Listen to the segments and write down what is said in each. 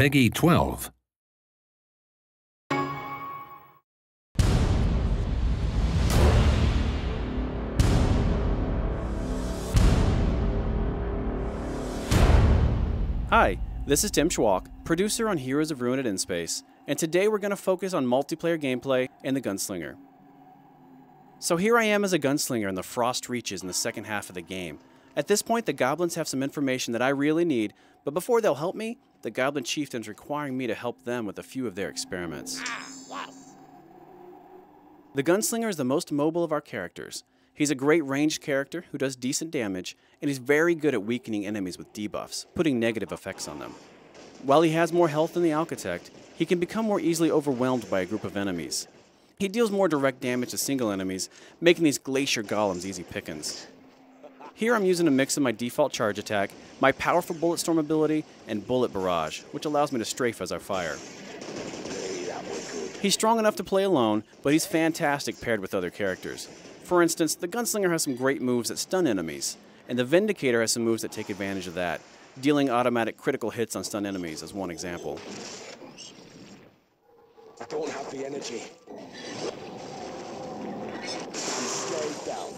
Peggy 12. Hi, this is Tim Schwalk, producer on Heroes of Ruin at InSpace, and today we're going to focus on multiplayer gameplay and the Gunslinger. So here I am as a Gunslinger in the Frost Reaches in the second half of the game. At this point, the goblins have some information that I really need, but before they'll help me, the goblin chieftain's requiring me to help them with a few of their experiments. The Gunslinger is the most mobile of our characters. He's a great ranged character who does decent damage, and he's very good at weakening enemies with debuffs, putting negative effects on them. While he has more health than the Architect, he can become more easily overwhelmed by a group of enemies. He deals more direct damage to single enemies, making these glacier golems easy pickings. Here I'm using a mix of my default charge attack, my powerful bullet storm ability, and bullet barrage, which allows me to strafe as I fire. He's strong enough to play alone, but he's fantastic paired with other characters. For instance, the Gunslinger has some great moves that stun enemies, and the Vindicator has some moves that take advantage of that, dealing automatic critical hits on stun enemies as one example. I don't have the energy. Stay down.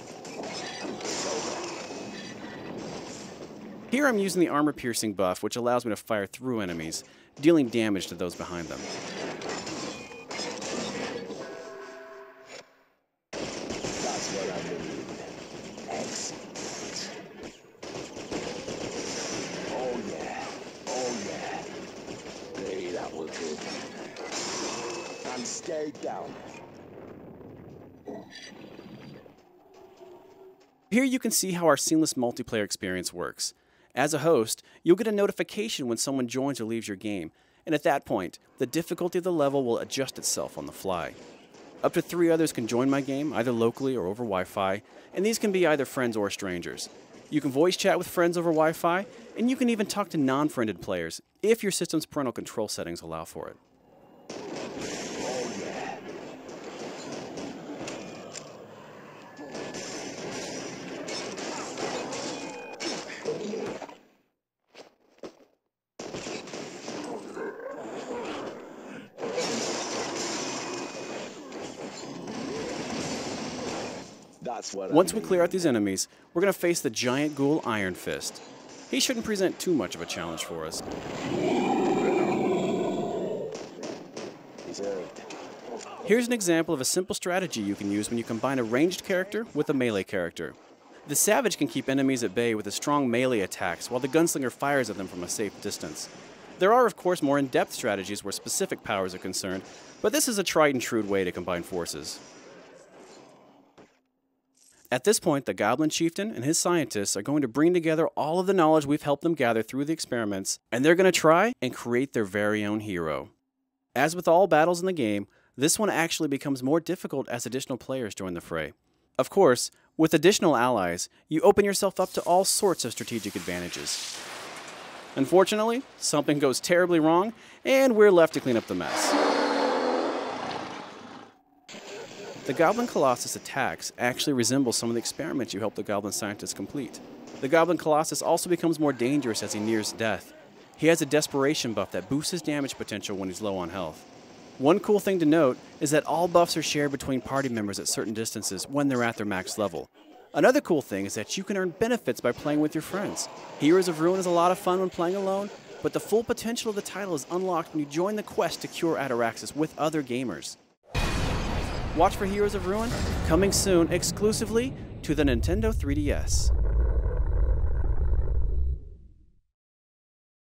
Here I'm using the armor-piercing buff, which allows me to fire through enemies, dealing damage to those behind them. That's what I need. Excellent. Oh yeah. Oh yeah. Hey, that was good. And stay down. Here you can see how our seamless multiplayer experience works. As a host, you'll get a notification when someone joins or leaves your game, and at that point, the difficulty of the level will adjust itself on the fly. Up to 3 others can join my game, either locally or over Wi-Fi, and these can be either friends or strangers. You can voice chat with friends over Wi-Fi, and you can even talk to non-friended players, if your system's parental control settings allow for it. Once we clear out these enemies, we're going to face the giant ghoul Ironfist. He shouldn't present too much of a challenge for us. Here's an example of a simple strategy you can use when you combine a ranged character with a melee character. The Savage can keep enemies at bay with his strong melee attacks, while the Gunslinger fires at them from a safe distance. There are, of course, more in-depth strategies where specific powers are concerned, but this is a tried-and-true way to combine forces. At this point, the Goblin Chieftain and his scientists are going to bring together all of the knowledge we've helped them gather through the experiments, and they're going to try and create their very own hero. As with all battles in the game, this one actually becomes more difficult as additional players join the fray. Of course, with additional allies, you open yourself up to all sorts of strategic advantages. Unfortunately, something goes terribly wrong, and we're left to clean up the mess. The Goblin Colossus attacks actually resemble some of the experiments you helped the Goblin scientists complete. The Goblin Colossus also becomes more dangerous as he nears death. He has a desperation buff that boosts his damage potential when he's low on health. One cool thing to note is that all buffs are shared between party members at certain distances when they're at their max level. Another cool thing is that you can earn benefits by playing with your friends. Heroes of Ruin is a lot of fun when playing alone, but the full potential of the title is unlocked when you join the quest to cure Ataraxis with other gamers. Watch for Heroes of Ruin, coming soon exclusively to the Nintendo 3DS.